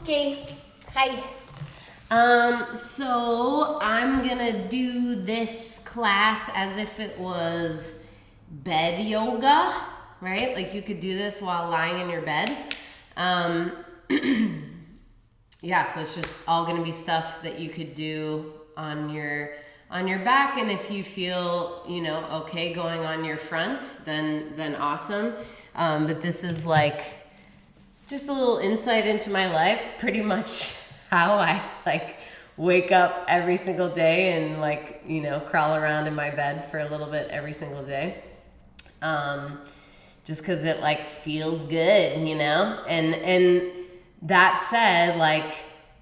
Okay, hi. So I'm gonna do this class as if it was bed yoga, right? Like you could do this while lying in your bed. Yeah, so it's just all gonna be stuff that you could do on your back, and if you feel, okay going on your front, then awesome. But this is like just a little insight into my life, pretty much how I wake up every single day and crawl around in my bed for a little bit every single day. Just cause it feels good, and that said,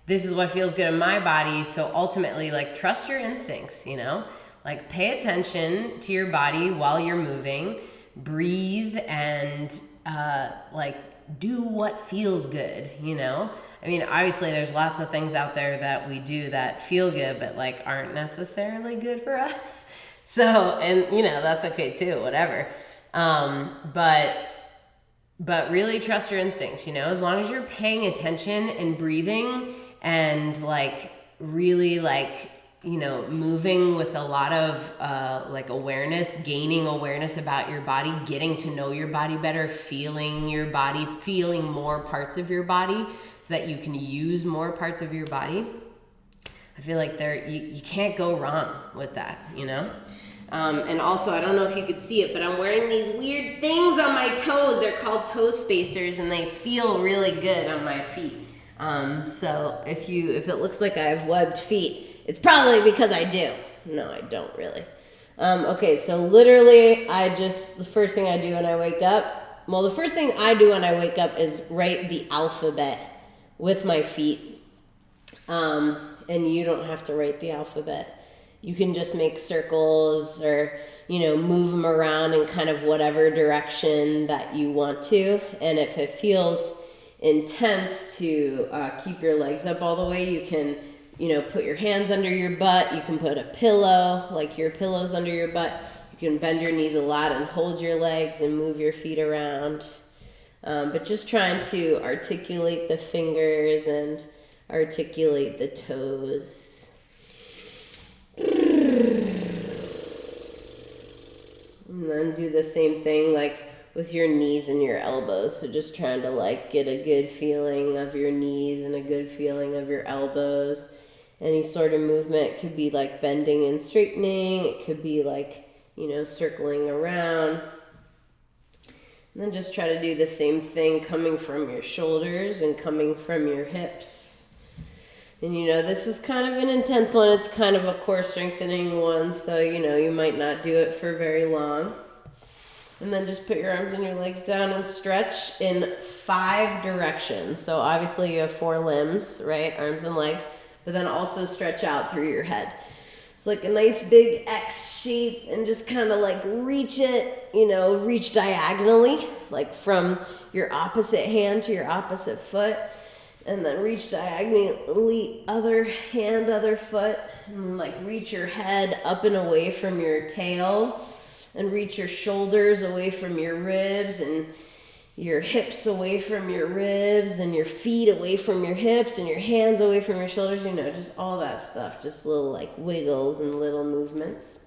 this is what feels good in my body. So ultimately, trust your instincts, pay attention to your body while you're moving, breathe, and do what feels good, I mean, obviously there's lots of things out there that we do that feel good, but aren't necessarily good for us. So, and that's okay too, whatever. But really trust your instincts, as long as you're paying attention and breathing and really moving with a lot of awareness, gaining awareness about your body, getting to know your body better, feeling your body, feeling more parts of your body so that you can use more parts of your body. I feel like you can't go wrong with that, And also, I don't know if you could see it, but I'm wearing these weird things on my toes. They're called toe spacers, and they feel really good on my feet. So if it looks like I have webbed feet, it's probably because I do. No, I don't really. Okay, so literally, the first thing I do when I wake up, the first thing I do when I wake up is write the alphabet with my feet. And you don't have to write the alphabet. You can just make circles or, move them around in kind of whatever direction that you want to. And if it feels intense to keep your legs up all the way, you can, put your hands under your butt. You can put a pillow, your pillows under your butt. You can bend your knees a lot and hold your legs and move your feet around. But just trying to articulate the fingers and articulate the toes. And then do the same thing with your knees and your elbows. So just trying to get a good feeling of your knees and a good feeling of your elbows. Any sort of movement could be bending and straightening. It could be circling around. And then just try to do the same thing coming from your shoulders and coming from your hips. And this is kind of an intense one. It's kind of a core strengthening one. So, you might not do it for very long. And then just put your arms and your legs down and stretch in 5 directions. So obviously you have 4 limbs, right? Arms and legs. But then also stretch out through your head. It's a nice big X shape, and just kind of reach it, reach diagonally, from your opposite hand to your opposite foot. And then reach diagonally, other hand, other foot. And reach your head up and away from your tail. And reach your shoulders away from your ribs, and your hips away from your ribs, and your feet away from your hips, and your hands away from your shoulders, just all that stuff. Just little wiggles and little movements.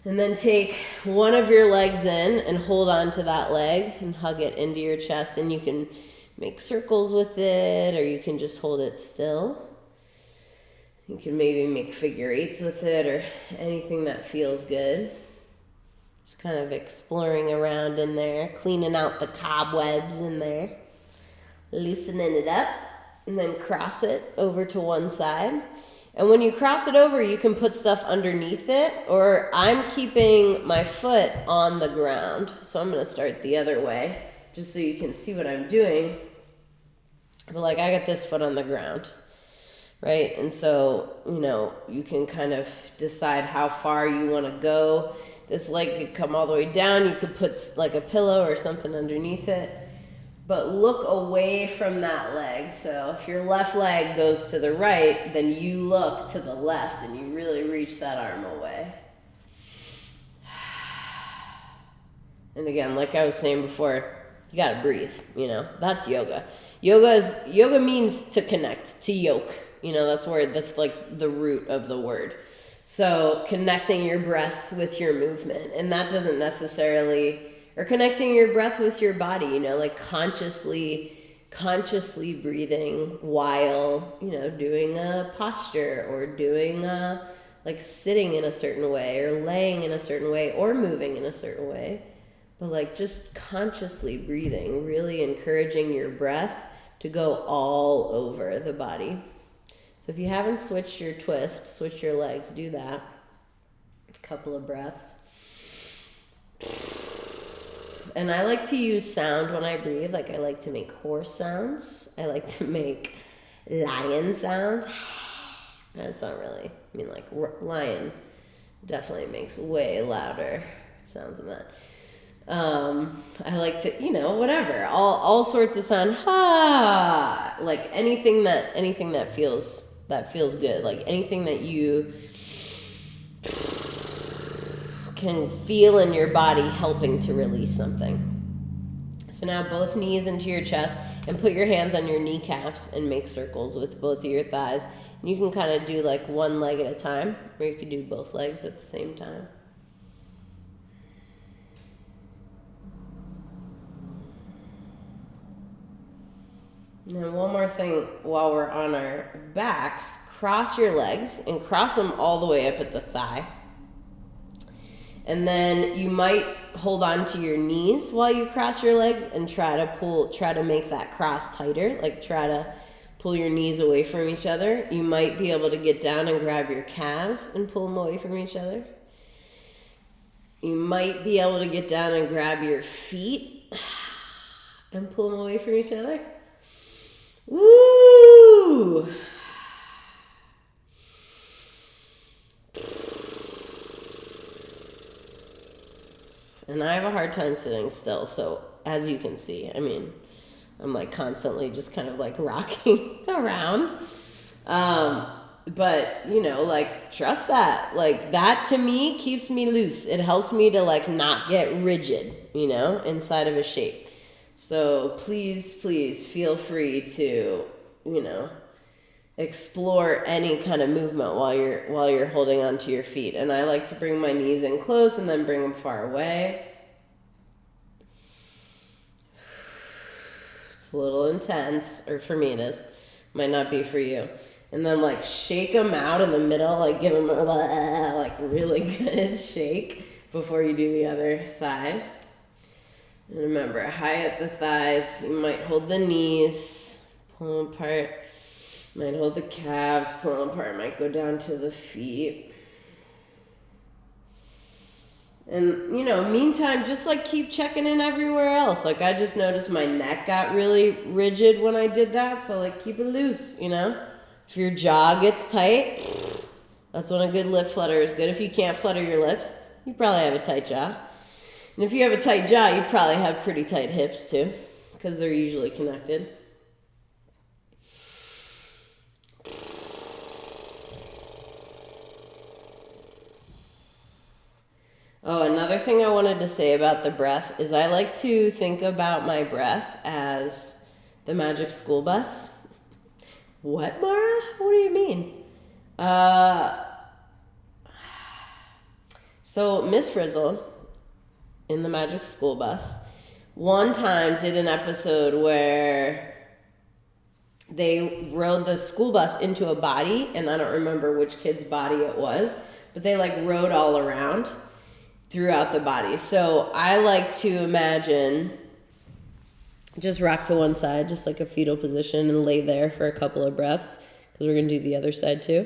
And then take one of your legs in and hold on to that leg and hug it into your chest, and you can make circles with it, or you can just hold it still. You can maybe make figure 8s with it, or anything that feels good. Just kind of exploring around in there, cleaning out the cobwebs in there, loosening it up, and then cross it over to one side. And when you cross it over, you can put stuff underneath it, or I'm keeping my foot on the ground. So I'm going to start the other way, just so you can see what I'm doing. But I got this foot on the ground. Right? And so, you can kind of decide how far you want to go. This leg could come all the way down. You could put a pillow or something underneath it. But look away from that leg. So if your left leg goes to the right, then you look to the left and you really reach that arm away. And again, like I was saying before, You gotta breathe, you know. That's yoga. Yoga means to connect, to yoke. You know, that's like the root of the word. So connecting your breath with your movement, and that doesn't necessarily, or connecting your breath with your body, you know, like consciously breathing while, you know, doing a posture or doing like sitting in a certain way or laying in a certain way or moving in a certain way. But like just consciously breathing, really encouraging your breath to go all over the body. So if you haven't switched your twist, switch your legs, do that. A couple of breaths. And I like to use sound when I breathe. Like I like to make horse sounds. I like to make lion sounds. That's not really, I mean, like lion definitely makes way louder sounds than that. I like to, you know, whatever, all sorts of sound, ha, like anything that feels good, like anything that you can feel in your body helping to release something. So now both knees into your chest and put your hands on your kneecaps and make circles with both of your thighs. And you can kind of do like one leg at a time, or you can do both legs at the same time. Now one more thing while we're on our backs, cross your legs and cross them all the way up at the thigh. And then you might hold on to your knees while you cross your legs and try to make that cross tighter, like try to pull your knees away from each other. You might be able to get down and grab your calves and pull them away from each other. You might be able to get down and grab your feet and pull them away from each other. Woo! And I have a hard time sitting still, so as you can see, I mean, I'm like constantly just kind of like rocking around. But, you know, like, trust that. Like, that to me keeps me loose. It helps me to, like, not get rigid, you know, inside of a shape. So please feel free to, you know, explore any kind of movement while you're holding onto your feet. And I like to bring my knees in close and then bring them far away. It's a little intense, or for me it is. Might not be for you. And then like shake them out in the middle, like give them a like really good shake before you do the other side. And remember, high at the thighs. You might hold the knees, pull them apart. Might hold the calves, pull them apart. Might go down to the feet. And, you know, meantime, just like keep checking in everywhere else. Like I just noticed my neck got really rigid when I did that. So like keep it loose, you know. If your jaw gets tight, that's when a good lip flutter is good. If you can't flutter your lips, you probably have a tight jaw. And if you have a tight jaw, you probably have pretty tight hips too, because they're usually connected. Oh, another thing I wanted to say about the breath is I like to think about my breath as the magic school bus. What, Mara? What do you mean? So Miss Frizzle in the magic school bus one time did an episode where they rode the school bus into a body, and I don't remember which kid's body it was, but they like rode all around throughout the body. So I like to imagine, just rock to one side, just like a fetal position, and lay there for a couple of breaths, because we're going to do the other side too.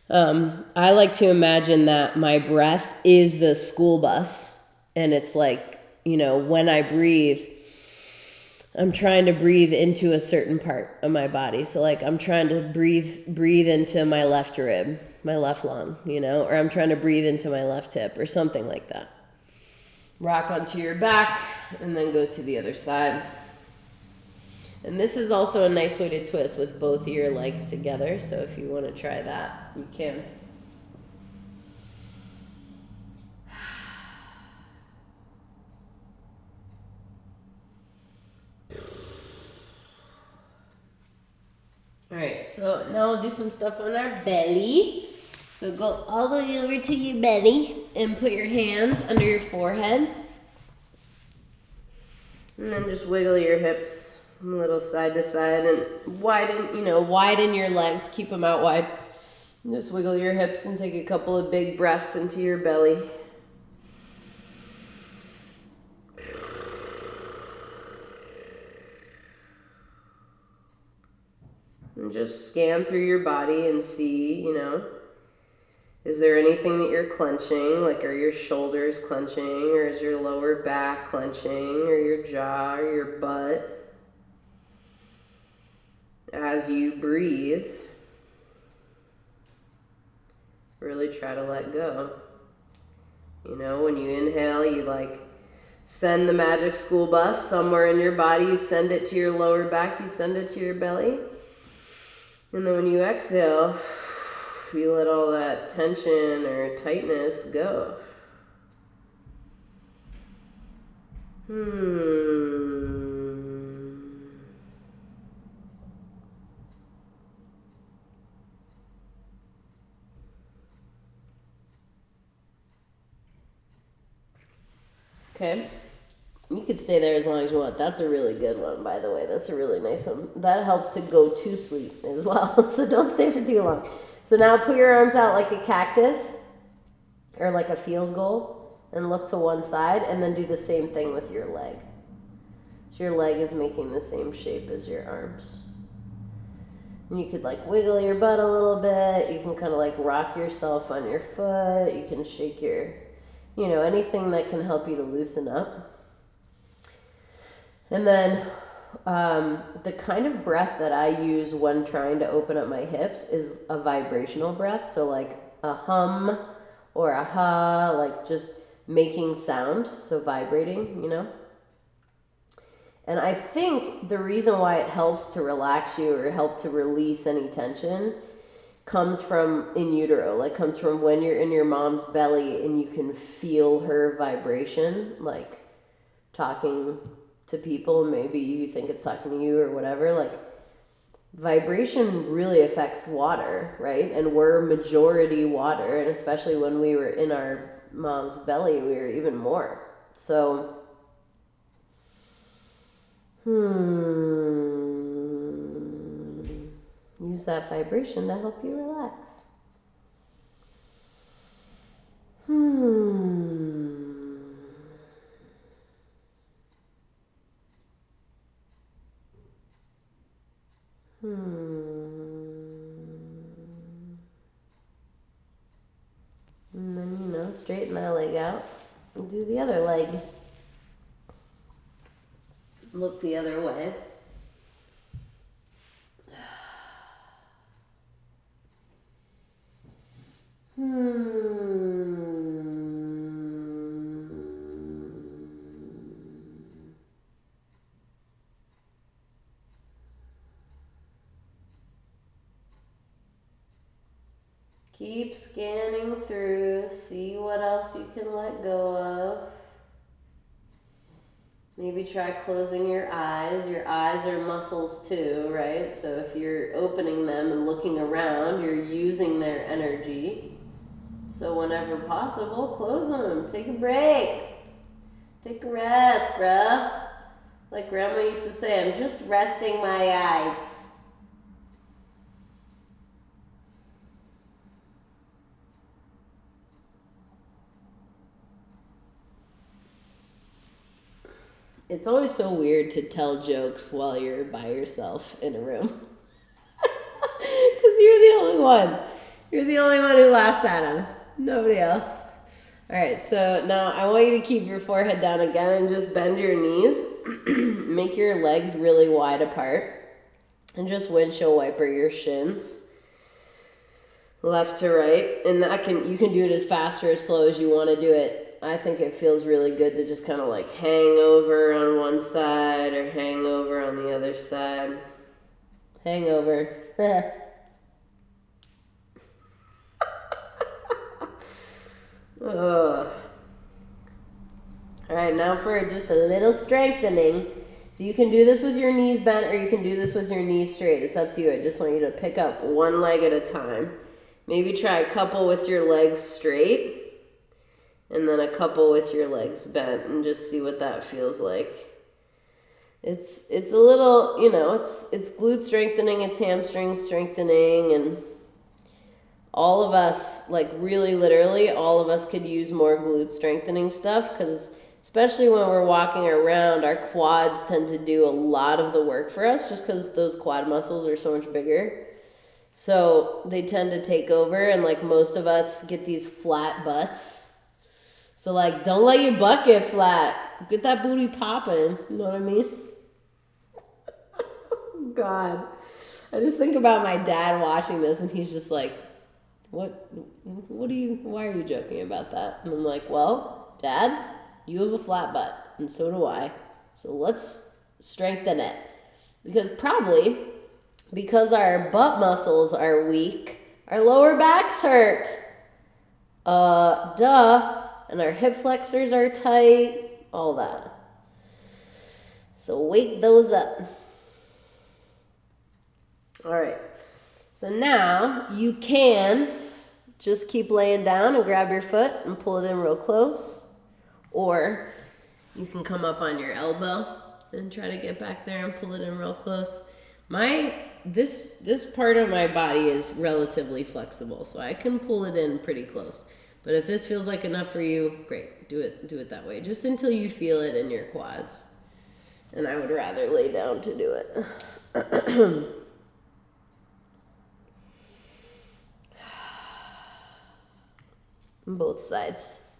I like to imagine that my breath is the school bus, and it's like, you know, when I breathe, I'm trying to breathe into a certain part of my body. So like I'm trying to breathe into my left rib, my left lung, you know, or I'm trying to breathe into my left hip or something like that. Rock onto your back and then go to the other side. And this is also a nice way to twist with both of your legs together. So if you want to try that, you can. Alright, so now we'll do some stuff on our belly. So go all the way over to your belly and put your hands under your forehead. And then just wiggle your hips a little side to side and widen your legs. Keep them out wide. Just wiggle your hips and take a couple of big breaths into your belly. And just scan through your body and see, is there anything that you're clenching? Like, are your shoulders clenching, or is your lower back clenching, or your jaw, or your butt? As you breathe, really try to let go. When you inhale, you send the magic school bus somewhere in your body. You send it to your lower back, you send it to your belly. And then when you exhale, you let all that tension or tightness go. Okay. You could stay there as long as you want. That's a really good one, by the way. That's a really nice one. That helps to go to sleep as well. So don't stay for too long. So now put your arms out like a cactus or like a field goal and look to one side, and then do the same thing with your leg. So your leg is making the same shape as your arms. And you could wiggle your butt a little bit. You can kind of rock yourself on your foot. You can shake your, anything that can help you to loosen up. And then the kind of breath that I use when trying to open up my hips is a vibrational breath. So a hum or a ha, just making sound. So vibrating, And I think the reason why it helps to relax you or help to release any tension comes from in utero, comes from when you're in your mom's belly and you can feel her vibration, talking to people. Maybe you think it's talking to you or whatever. Vibration really affects water, right? And we're majority water, and especially when we were in our mom's belly, we were even more. So use that vibration to help you relax. And then, straighten that leg out and do the other leg. Look the other way. Keep scanning through, see what else you can let go of. Maybe try closing your eyes. Your eyes are muscles too, right? So if you're opening them and looking around, you're using their energy. So whenever possible, close them. Take a break. Take a rest, bruh. Like Grandma used to say, I'm just resting my eyes. It's always so weird to tell jokes while you're by yourself in a room. Because you're the only one. You're the only one who laughs at them. Nobody else. All right, so now I want you to keep your forehead down again and just bend your knees. Make your legs really wide apart. And just windshield wiper your shins. Left to right. And you can do it as fast or as slow as you want to do it. I think it feels really good to just kind of hang over on one side or hang over on the other side. Hang over. Oh. All right, now for just a little strengthening. So you can do this with your knees bent or you can do this with your knees straight. It's up to you. I just want you to pick up one leg at a time. Maybe try a couple with your legs straight and then a couple with your legs bent and just see what that feels like. It's a little, you know, it's glute strengthening, it's hamstring strengthening, and all of us, like really literally, all of us could use more glute strengthening stuff because especially when we're walking around, our quads tend to do a lot of the work for us just because those quad muscles are so much bigger. So they tend to take over, and like most of us get these flat butts. So like, don't let your butt get flat. Get that booty popping. You know what I mean? God. I just think about my dad watching this and he's just like, why are you joking about that? And I'm like, well, Dad, you have a flat butt and so do I. So let's strengthen it. Because our butt muscles are weak, our lower backs hurt. And our hip flexors are tight, all that. So wake those up. All right, so now you can just keep laying down and grab your foot and pull it in real close, or you can come up on your elbow and try to get back there and pull it in real close. This part of my body is relatively flexible, so I can pull it in pretty close. But if this feels like enough for you, great, do it that way, just until you feel it in your quads. And I would rather lay down to do it. Both sides.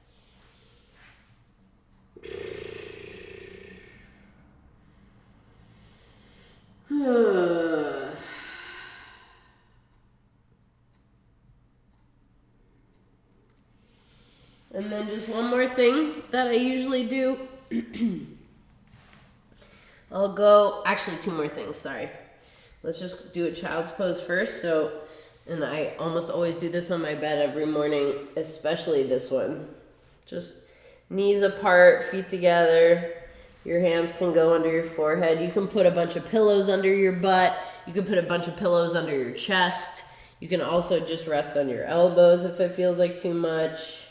And then just one more thing that I usually do. Actually two more things, sorry. Let's just do a child's pose first. And I almost always do this on my bed every morning, especially this one. Just knees apart, feet together. Your hands can go under your forehead. You can put a bunch of pillows under your butt. You can put a bunch of pillows under your chest. You can also just rest on your elbows if it feels like too much.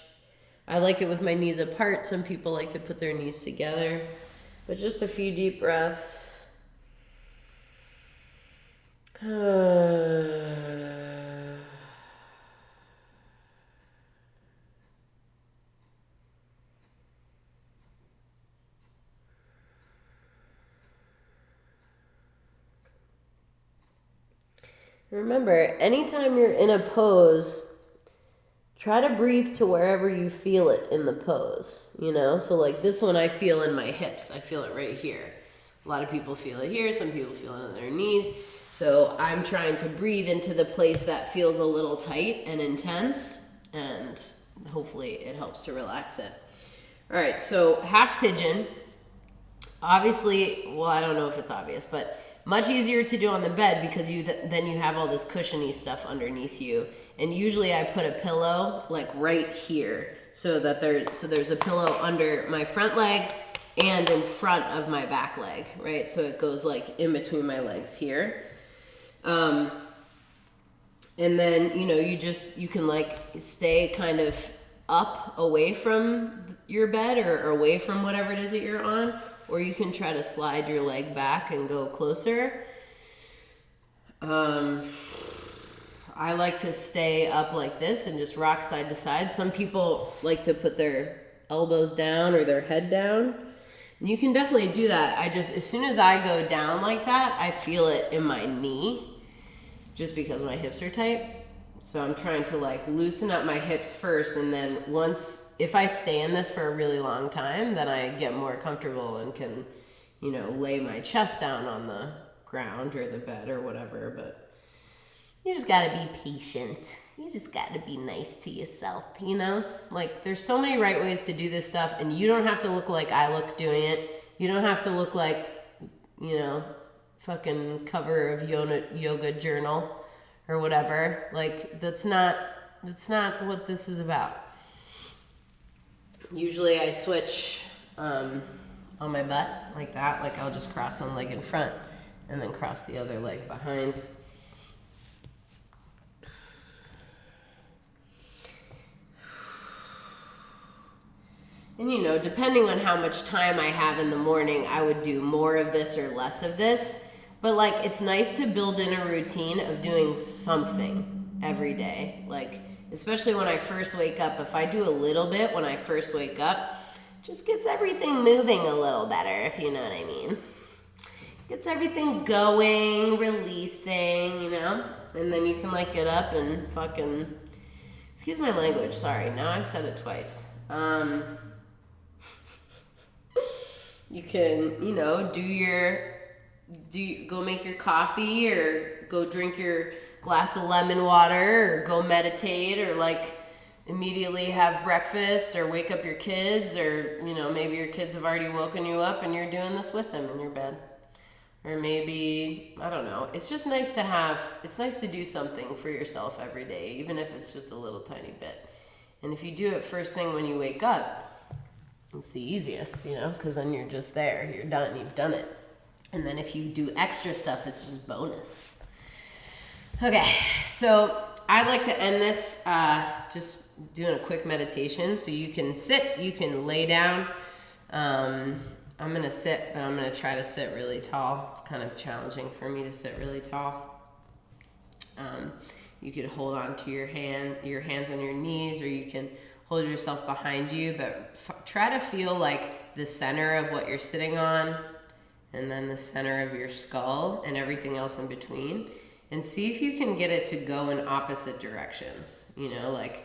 I like it with my knees apart. Some people like to put their knees together. But just a few deep breaths. Remember, anytime you're in a pose, try to breathe to wherever you feel it in the pose, you know? So like this one I feel in my hips. I feel it right here. A lot of people feel it here. Some people feel it in their knees. So I'm trying to breathe into the place that feels a little tight and intense, and hopefully it helps to relax it. All right, so half pigeon. Obviously, well, I don't know if it's obvious, but much easier to do on the bed because then you have all this cushiony stuff underneath you. And usually I put a pillow like right here so there's a pillow under my front leg and in front of my back leg, right? So it goes like in between my legs here. And then, you know, you can like stay kind of up away from your bed or away from whatever it is that you're on. Or you can try to slide your leg back and go closer. I like to stay up like this and just rock side to side. Some people like to put their elbows down or their head down. And you can definitely do that. As soon as I go down like that, I feel it in my knee just because my hips are tight. So I'm trying to like loosen up my hips first, and then if I stay in this for a really long time, then I get more comfortable and can, you know, lay my chest down on the ground or the bed or whatever. But you just gotta be patient. You just gotta be nice to yourself, you know? Like there's so many right ways to do this stuff, and you don't have to look like I look doing it. You don't have to look like, you know, fucking cover of yoga journal or whatever. Like that's not what this is about. Usually I switch on on my butt like that. Like I'll just cross one leg in front and then cross the other leg behind. And you know, depending on how much time I have in the morning, I would do more of this or less of this. But like, it's nice to build in a routine of doing something every day. Like, especially when I first wake up, if I do a little bit when I first wake up, just gets everything moving a little better, if you know what I mean. Gets everything going, releasing, you know? And then you can like get up and fucking, excuse my language, sorry, now I've said it twice. You can, you know, go make your coffee or go drink your glass of lemon water or go meditate or like immediately have breakfast or wake up your kids, or, you know, maybe your kids have already woken you up and you're doing this with them in your bed. Or maybe, I don't know. It's just nice to it's nice to do something for yourself every day, even if it's just a little tiny bit. And if you do it first thing when you wake up, it's the easiest, you know, because then you're just there. You're done. You've done it. And then if you do extra stuff, it's just bonus. Okay, so I'd like to end this just doing a quick meditation. So you can sit, you can lay down. I'm going to sit, but I'm going to try to sit really tall. It's kind of challenging for me to sit really tall. You could hold on to your hands on your knees, or you can hold yourself behind you, but try to feel like the center of what you're sitting on, and then the center of your skull and everything else in between, and see if you can get it to go in opposite directions. You know, like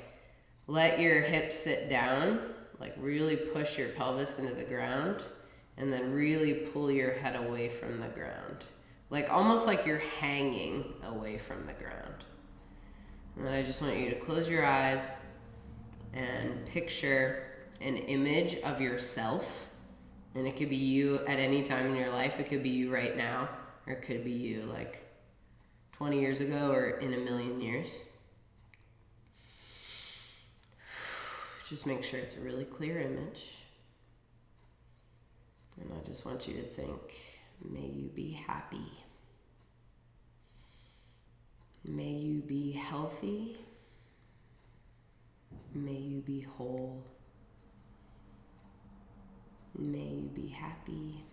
let your hips sit down, like really push your pelvis into the ground, and then really pull your head away from the ground. Like almost like you're hanging away from the ground. And then I just want you to close your eyes and picture an image of yourself. And it could be you at any time in your life. It could be you right now, or it could be you like 20 years ago or in a million years. Just make sure it's a really clear image. And I just want you to think, may you be happy. May you be healthy. May you be whole. May you be happy.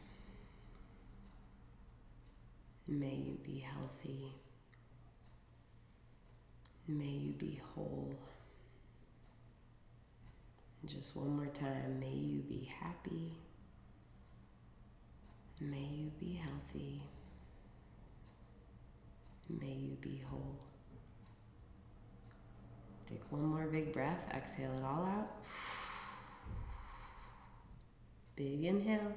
May you be healthy. May you be whole. Just one more time. May you be happy. May you be healthy. May you be whole. Take one more big breath. Exhale it all out. Big inhale.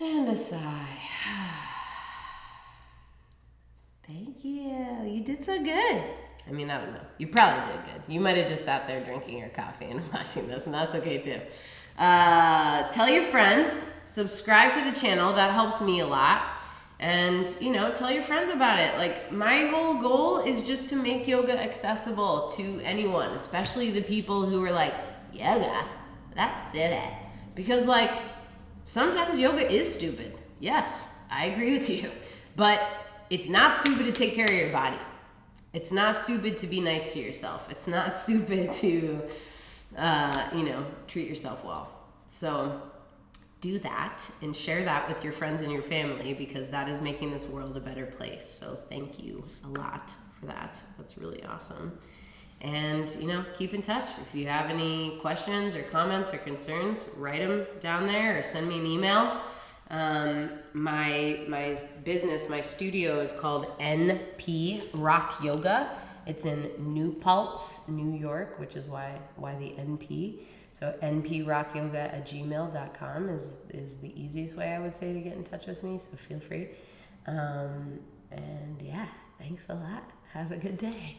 And a sigh. Thank you. You did so good. I mean, I don't know. You probably did good. You might have just sat there drinking your coffee and watching this, and that's okay too. Tell your friends. Subscribe to the channel. That helps me a lot. And, you know, tell your friends about it. Like, my whole goal is just to make yoga accessible to anyone, especially the people who are like, yoga? That's it. Because, like, sometimes yoga is stupid. Yes, I agree with you. But it's not stupid to take care of your body. It's not stupid to be nice to yourself. It's not stupid to, treat yourself well. So do that and share that with your friends and your family, because that is making this world a better place. So thank you a lot for that. That's really awesome. And, keep in touch. If you have any questions or comments or concerns, write them down there or send me an email. My business, my studio is called NP Rock Yoga. It's in New Paltz, New York, which is why the NP. So nprockyoga@gmail.com is the easiest way I would say to get in touch with me. So feel free. And yeah, thanks a lot. Have a good day.